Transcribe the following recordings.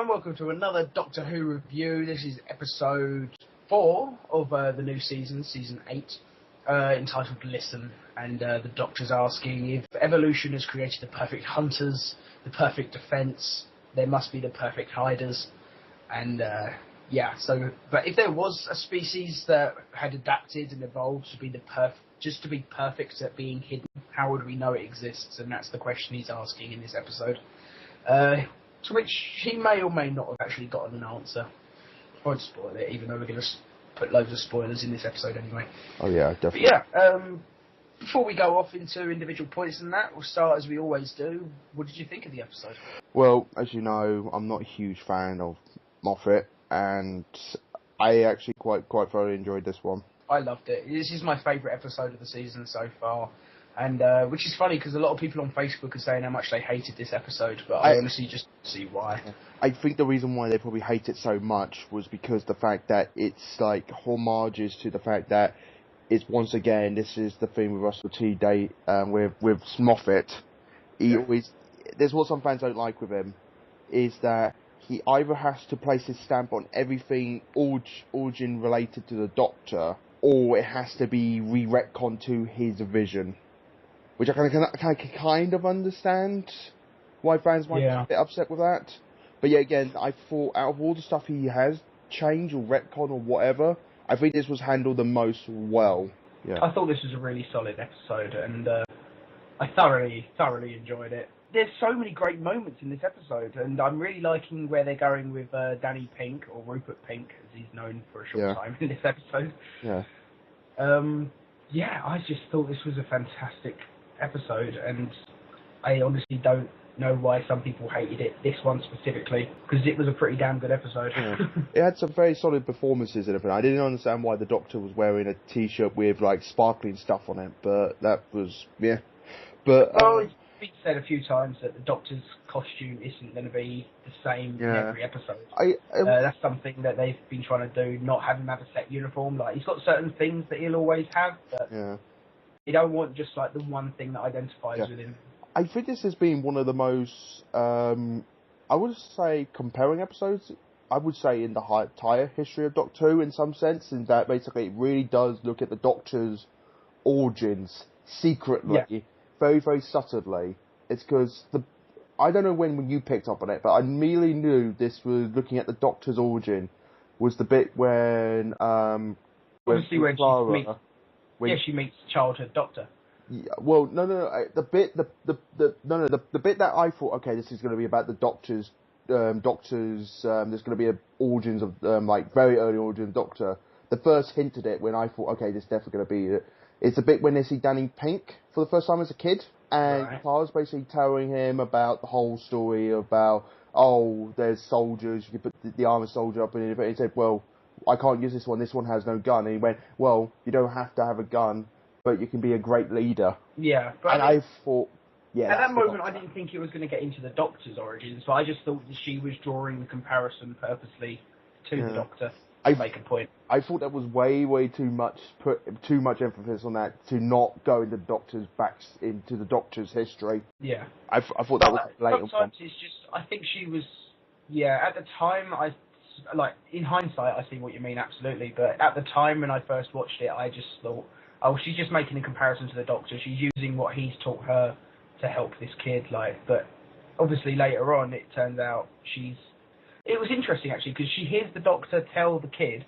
everyone, welcome to another Doctor Who review. This is episode 4 of the new season, season 8, entitled Listen. And the Doctor's asking if evolution has created the perfect hunters, the perfect defence, there must be the perfect hiders. And but if there was a species that had adapted and evolved to be just to be perfect at being hidden, how would we know it exists? And that's the question he's asking in this episode. To which he may or may not have actually gotten an answer. I won't spoil it, even though we're going to put loads of spoilers in this episode anyway. Oh yeah, definitely. But before we go off into individual points and that, we'll start as we always do. What did you think of the episode? Well, as you know, I'm not a huge fan of Moffat, and I actually quite thoroughly enjoyed this one. I loved it. This is my favourite episode of the season so far. And which is funny because a lot of people on Facebook are saying how much they hated this episode, but I honestly just see why. I think the reason why they probably hate it so much was because the fact that it's like homages to the fact that it's once again, this is the thing with Russell T Davies with Moffat. There's what some fans don't like with him is that he either has to place his stamp on everything origin related to the Doctor, or it has to be re-retconned to his vision. Which I kind of understand why fans might be a bit upset with that. But yeah, again, I thought out of all the stuff he has changed or retcon or whatever, I think this was handled the most well. Yeah. I thought this was a really solid episode, and I thoroughly enjoyed it. There's so many great moments in this episode, and I'm really liking where they're going with Danny Pink, or Rupert Pink, as he's known for a short time in this episode. Yeah. I just thought this was a fantastic episode, and I honestly don't know why some people hated it, this one specifically, because it was a pretty damn good episode. Yeah. It had some very solid performances and everything. I didn't understand why the Doctor was wearing a t-shirt with like sparkling stuff on it, but that was, But it's been said a few times that the Doctor's costume isn't going to be the same in every episode. That's something that they've been trying to do, not have him have a set uniform. Like, he's got certain things that he'll always have, but you don't want just like the one thing that identifies with him. I think this has been one of the most, I would say, comparing episodes, I would say, in the entire history of Doctor Who, in some sense, in that basically it really does look at the Doctor's origins secretly, very, very subtly. It's because, I don't know when you picked up on it, but I immediately knew this was looking at the Doctor's origin, was the bit when, obviously when she meets childhood Doctor. Yeah, well, no. The bit that I thought, okay, this is going to be about the Doctor's. There's going to be origins of like very early origin of Doctor. The first hint at it when I thought, okay, this is definitely going to be it. It's the bit when they see Danny Pink for the first time as a kid, and Carl's basically telling him about the whole story about, there's soldiers, you can put the armoured soldier up in it. But he said, well, I can't use this one has no gun. And he went, well, you don't have to have a gun, but you can be a great leader. Yeah. But and I thought, at that moment, I didn't think it was going to get into the Doctor's origins, so I just thought that she was drawing the comparison purposely to the Doctor to make a point. I thought that was way too much, put too much emphasis on that, to not go into the Doctor's history. Yeah. I thought that was blatant. Sometimes it's just, I think she was, at the time, in hindsight, I see what you mean, absolutely, but at the time when I first watched it, I just thought, she's just making a comparison to the Doctor. She's using what he's taught her to help this kid, but obviously later on it turns out it was interesting actually, because she hears the Doctor tell the kid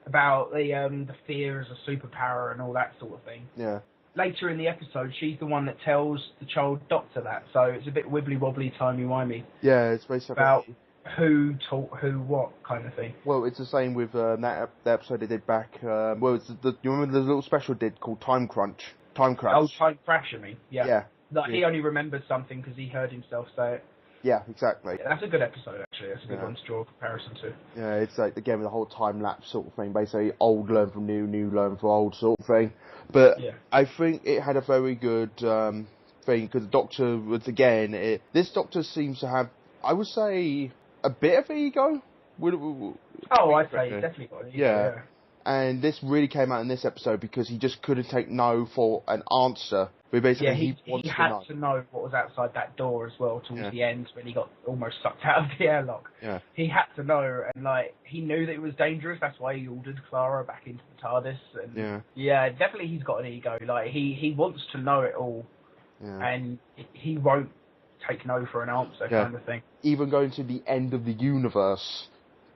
about the fear as a superpower and all that sort of thing. Yeah. Later in the episode, she's the one that tells the child Doctor that, so it's a bit wibbly-wobbly, timey-wimey. Yeah, it's basically about who taught who what kind of thing. Well, it's the same with the episode they did back. You remember the little special they did called Time Crunch? Time Crash. Oh, Time Crash, I mean. Yeah. Yeah. He only remembered something because he heard himself say it. Yeah, exactly. Yeah, that's a good episode, actually. That's a good one to draw a comparison to. Yeah, it's like, again, the whole time-lapse sort of thing. Basically, old learn from new, new learn from old sort of thing. But I think it had a very good thing, because the Doctor was, again, this Doctor seems to have, I would say, a bit of ego. I'd say he's definitely got an ego, And this really came out in this episode because he just couldn't take no for an answer. But basically, he had to know what was outside that door as well towards the end when he got almost sucked out of the airlock. Yeah. He had to know, and like he knew that it was dangerous. That's why he ordered Clara back into the TARDIS. And yeah, definitely he's got an ego. Like he wants to know it all, and he won't take no for an answer kind of thing. Even going to the end of the universe,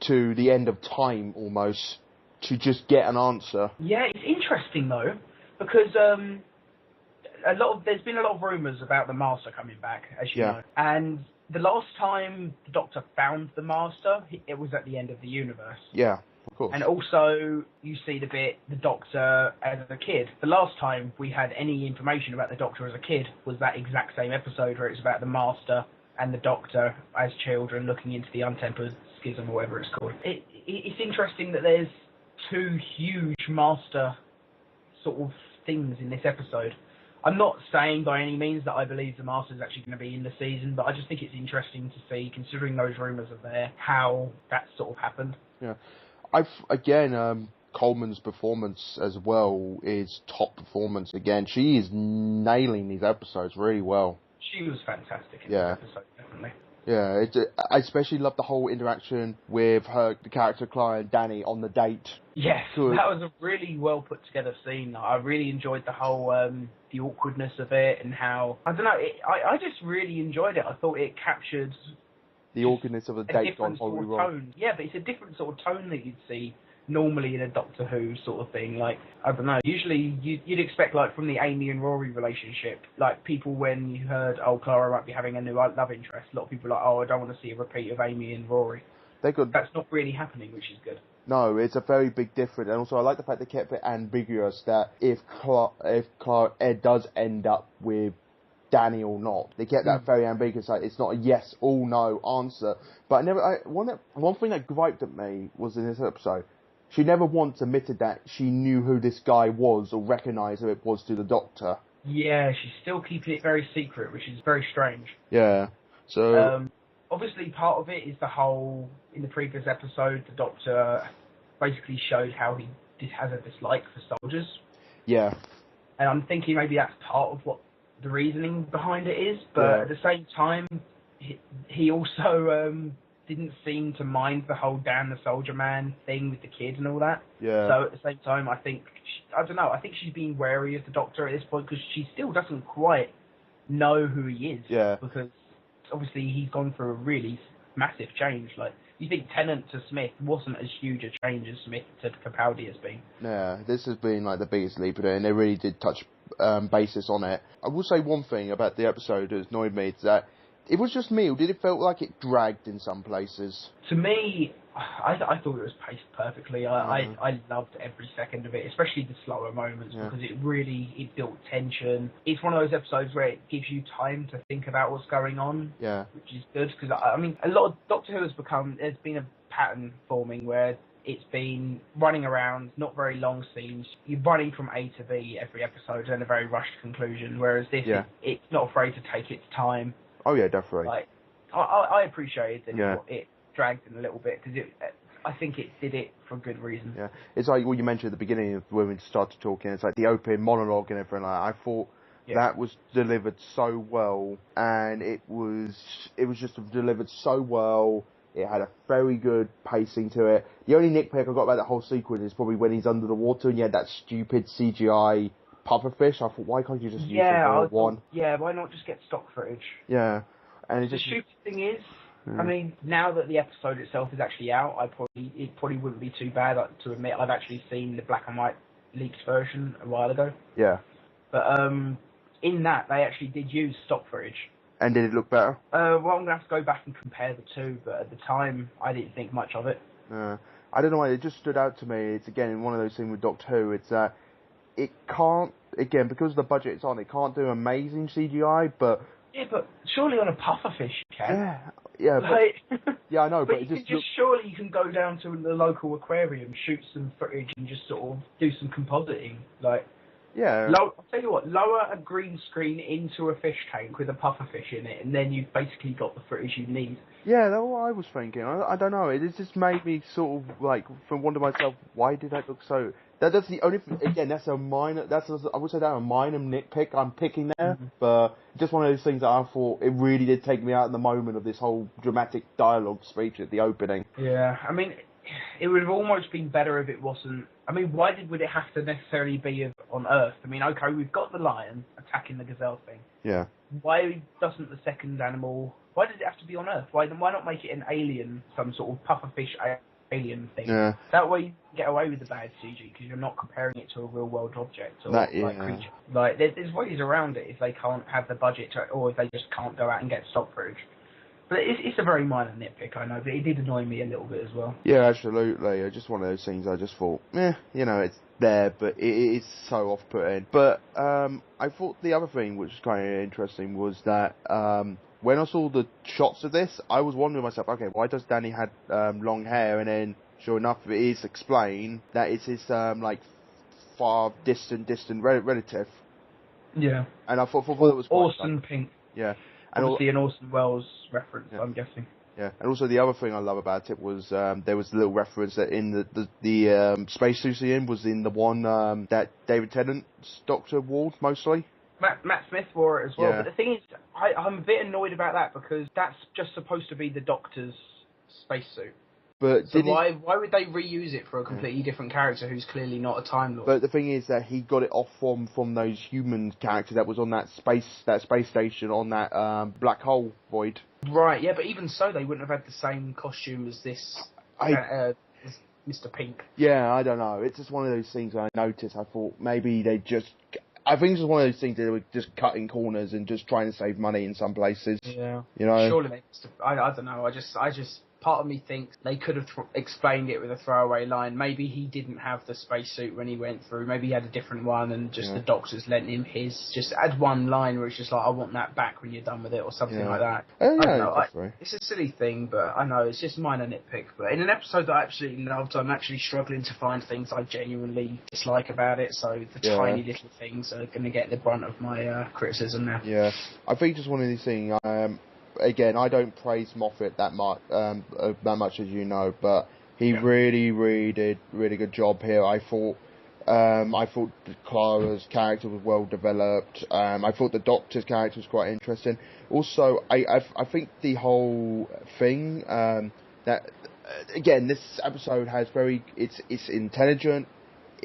to the end of time almost, to just get an answer. Yeah, it's interesting though, because there's been a lot of rumours about the Master coming back, as you know. And the last time the Doctor found the Master, it was at the end of the universe. Yeah, of course. And also, you see the Doctor as a kid. The last time we had any information about the Doctor as a kid was that exact same episode where it's about the Master and the Doctor as children looking into the untempered schism, or whatever it's called. It's interesting that there's two huge Master sort of things in this episode. I'm not saying by any means that I believe the Master is actually going to be in the season, but I just think it's interesting to see, considering those rumours are there, how that sort of happened. Yeah. Coleman's performance as well is top performance again. She is nailing these episodes really well. She was fantastic in this episode, definitely. Yeah, I especially love the whole interaction with the character Clara and Danny on the date. Yes, that was a really well put together scene. I really enjoyed the whole the awkwardness of it, and how I don't know. I just really enjoyed it. I thought it captured the awkwardness of a date gone horribly wrong. Tone. Yeah, but it's a different sort of tone that you'd see normally in a Doctor Who sort of thing. Like, I don't know, usually you'd expect, like, from the Amy and Rory relationship, like, people, when you heard, oh, Clara might be having a new love interest, a lot of people are like, oh, I don't want to see a repeat of Amy and Rory. That's not really happening, which is good. No, it's a very big difference, and also I like the fact they kept it ambiguous that if Ed does end up with Danny or not, they kept that very ambiguous. Like, it's not a yes or no answer. But one thing that griped at me was in this episode, she never once admitted that she knew who this guy was or recognised who it was to the Doctor. Yeah, she's still keeping it very secret, which is very strange. Yeah, so... obviously, part of it is the whole, in the previous episode, the Doctor basically showed how he has a dislike for soldiers. Yeah. And I'm thinking maybe that's part of what the reasoning behind it is, but at the same time, he also didn't seem to mind the whole Dan the Soldier Man thing with the kid and all that. Yeah. So at the same time, I think she's being wary of the Doctor at this point, because she still doesn't quite know who he is. Yeah. Because obviously he's gone through a really massive change. Like, you think Tennant to Smith wasn't as huge a change as Smith to Capaldi has been. Yeah, this has been like the biggest leap in it, and they really did touch basis on it. I will say one thing about the episode that annoyed me, is that it was just me, or did it feel like it dragged in some places? To me, I thought it was paced perfectly. I loved every second of it, especially the slower moments, because it built tension. It's one of those episodes where it gives you time to think about what's going on, which is good, because I mean, a lot of Doctor Who there's been a pattern forming where it's been running around, not very long scenes. You're running from A to B every episode and a very rushed conclusion, whereas this, it's not afraid to take its time. Oh yeah, definitely. Like, I appreciated that it dragged in a little bit, because I think it did it for good reason. Yeah, it's like what you mentioned at the beginning when we started talking. It's like the opening monologue and everything. Like, I thought that was delivered so well, and it was just delivered so well. It had a very good pacing to it. The only nitpick I got about that whole sequence is probably when he's under the water and you had that stupid CGI pufferfish. I thought, why can't you just use the real one? Yeah, why not just get stock footage? Yeah. And the stupid thing is, I mean, now that the episode itself is actually out, it probably wouldn't be too bad to admit I've actually seen the black and white leaked version a while ago. Yeah. But in that, they actually did use stock footage. And did it look better? Well, I'm going to have to go back and compare the two, but at the time, I didn't think much of it. I don't know why, it just stood out to me. It's, again, one of those things with Doctor Who, it's that it can't, again, because of the budget it's on, it can't do amazing CGI, but... Yeah, but surely on a pufferfish you can. Yeah, like, yeah, I know, but it just... surely you can go down to the local aquarium, shoot some footage, and just sort of do some compositing. Like, Yeah. I'll tell you what, lower a green screen into a fish tank with a pufferfish in it, and then you've basically got the footage you need. Yeah, that's what I was thinking. I don't know. It just made me sort of like wonder myself, why did that look so? That's the only again. That's a minor. I would say that a minor nitpick I'm picking there, but just one of those things that I thought it really did take me out in the moment of this whole dramatic dialogue speech at the opening. Yeah, I mean, it would have almost been better if it wasn't. I mean, would it have to necessarily be on Earth? I mean, okay, we've got the lion attacking the gazelle thing. Yeah. Why doesn't the second animal? Why does it have to be on Earth? Why not make it an alien, some sort of pufferfish alien thing? Yeah. That way you can get away with the bad CG because you're not comparing it to a real world object or creature. Like there's ways around it if they can't have the budget to, or if they just can't go out and get stock footage. But it's a very minor nitpick, I know, but it did annoy me a little bit as well. Yeah, absolutely. Just one of those things I just thought, it's there, but it's so off-putting. But I thought the other thing, which was kind of interesting, was that when I saw the shots of this, I was wondering myself, okay, why does Danny have long hair? And then, sure enough, it is explained that it's his far distant relative. Yeah. And I thought it was quite Orson Pink. Yeah. And obviously an Orson Welles reference, yeah. I'm guessing. Yeah, and also the other thing I love about it was there was a little reference that in the spacesuit scene was in the one that David Tennant's Doctor wore mostly. Matt Smith wore it as well, yeah. But the thing is, I'm a bit annoyed about that because that's just supposed to be the Doctor's spacesuit. But so why would they reuse it for a completely different character who's clearly not a Time Lord? But the thing is that he got it off from those human characters that was on that space station on that black hole void. Right, yeah, but even so, they wouldn't have had the same costume as this Mr. Pink. Yeah, I don't know. It's just one of those things I noticed. I thought maybe they just. I think it's just one of those things that they were just cutting corners and just trying to save money in some places. Yeah, you know. Surely they. I don't know. I just. Part of me thinks they could have explained it with a throwaway line. Maybe he didn't have the spacesuit when he went through. Maybe he had a different one, and just the Doctor's lent him his. Just add one line where it's just like, "I want that back when you're done with it," or something like that. I don't know. It's a silly thing, but I know it's just minor nitpick. But in an episode that I absolutely loved, I'm actually struggling to find things I genuinely dislike about it. So the tiny little things are going to get the brunt of my criticism now. Yeah, I think just one of these things. Again, I don't praise Moffat that much as you know, but he really did really good job here. I thought Clara's character was well developed. I thought the Doctor's character was quite interesting. Also, I think the whole thing that again this episode has it's intelligent.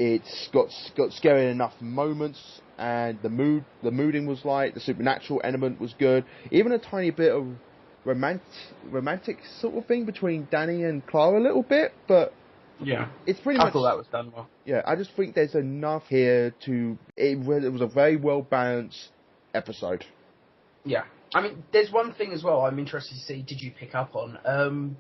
It's got scary enough moments, and the mooding was light. The supernatural element was good. Even a tiny bit of romantic sort of thing between Danny and Clara, a little bit, but it's pretty much. I thought that was done well. Yeah, I just think there's enough here it was a very well balanced episode. Yeah, I mean, there's one thing as well I'm interested to see. Did you pick up on?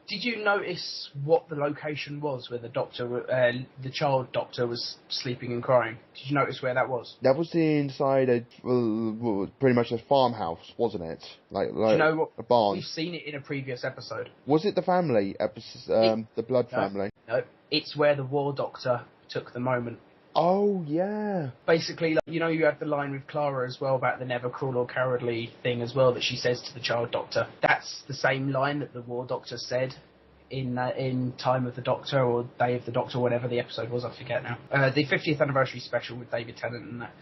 Did you notice what the location was where the child doctor was sleeping and crying? Did you notice where that was? That was inside pretty much a farmhouse, wasn't it? Like do you know what? A barn. We've seen it in a previous episode. Was it the family episode? The blood family? No, it's where the war doctor took the moment. Oh, yeah. Basically, you had the line with Clara as well about the never cruel or cowardly thing as well that she says to the child doctor. That's the same line that the war doctor said in Time of the Doctor or Day of the Doctor, whatever the episode was, I forget now. The 50th anniversary special with David Tennant and that.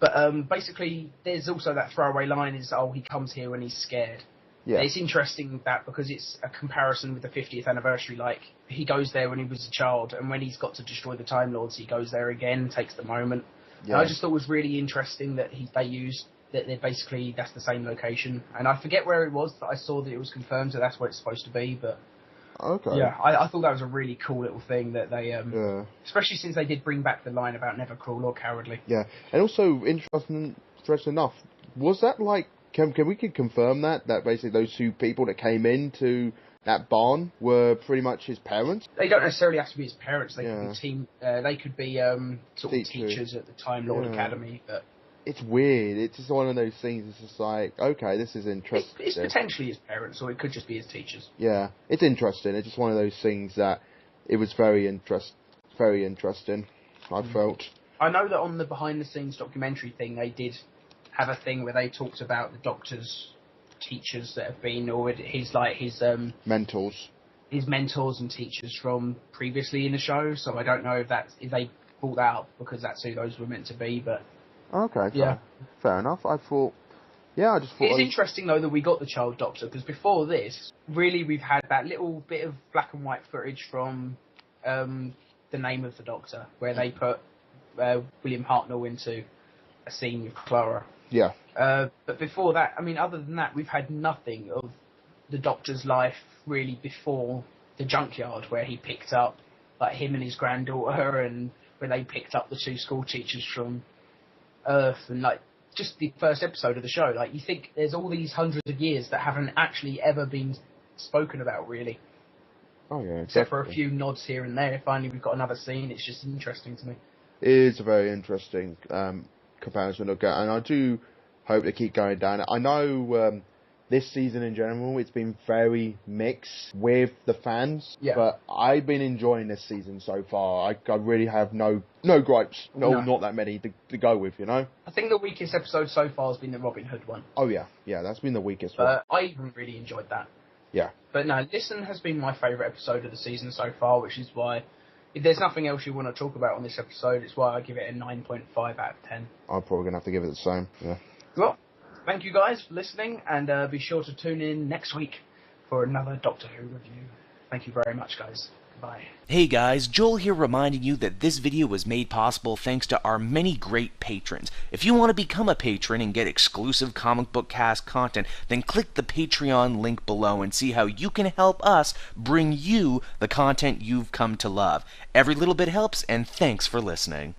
But basically, there's also that throwaway line is, he comes here when he's scared. Yeah. It's interesting that because it's a comparison with the 50th anniversary, like he goes there when he was a child, and when he's got to destroy the Time Lords, he goes there again, takes the moment. Yeah. And I just thought it was really interesting that they used that that's the same location, and I forget where it was. That I saw that it was confirmed that that's where it's supposed to be, but okay. Yeah, I thought that was a really cool little thing that they, especially since they did bring back the line about never cruel or cowardly. Yeah, and also interesting enough, was that like? Can we confirm that basically those two people that came into that barn were pretty much his parents? They don't necessarily have to be his parents. They could be they could be sort of teachers at the Time Lord Academy. But it's weird. It's just one of those things. It's just like, okay, this is interesting. It's potentially his parents, or it could just be his teachers. Yeah, it's interesting. It's just one of those things that it was very interesting. I felt. I know that on the behind-the-scenes documentary thing, they did have a thing where they talked about the Doctor's teachers that have been, or his mentors. His mentors and teachers from previously in the show. So I don't know if they brought that out because that's who those were meant to be. But okay, yeah, fair enough. I thought it's interesting though that we got the Child Doctor, because before this, really we've had that little bit of black and white footage from The Name of the Doctor, where they put William Hartnell into a scene with Clara. Yeah. But before that, I mean, other than that, we've had nothing of the Doctor's life really before the junkyard, where he picked up like him and his granddaughter, and where they picked up the two school teachers from Earth, and like just the first episode of the show. Like, you think there's all these hundreds of years that haven't actually ever been spoken about, really. Oh yeah, except for a few nods here and there. Finally, we've got another scene. It's just interesting to me. It is a very interesting comparison to look at, and I do hope they keep going down. I know this season in general, it's been very mixed with the fans, but I've been enjoying this season so far. I really have no gripes, not that many to go with, you know? I think the weakest episode so far has been the Robin Hood one. Oh yeah, that's been the weakest one. I even really enjoyed that. Yeah. But no, Listen has been my favourite episode of the season so far, which is why, if there's nothing else you want to talk about on this episode, it's why I give it a 9.5 out of 10. I'm probably going to have to give it the same, yeah. Well, thank you guys for listening, and be sure to tune in next week for another Doctor Who review. Thank you very much, guys. Goodbye. Hey guys, Joel here reminding you that this video was made possible thanks to our many great patrons. If you want to become a patron and get exclusive comic book cast content, then click the Patreon link below and see how you can help us bring you the content you've come to love. Every little bit helps, and thanks for listening.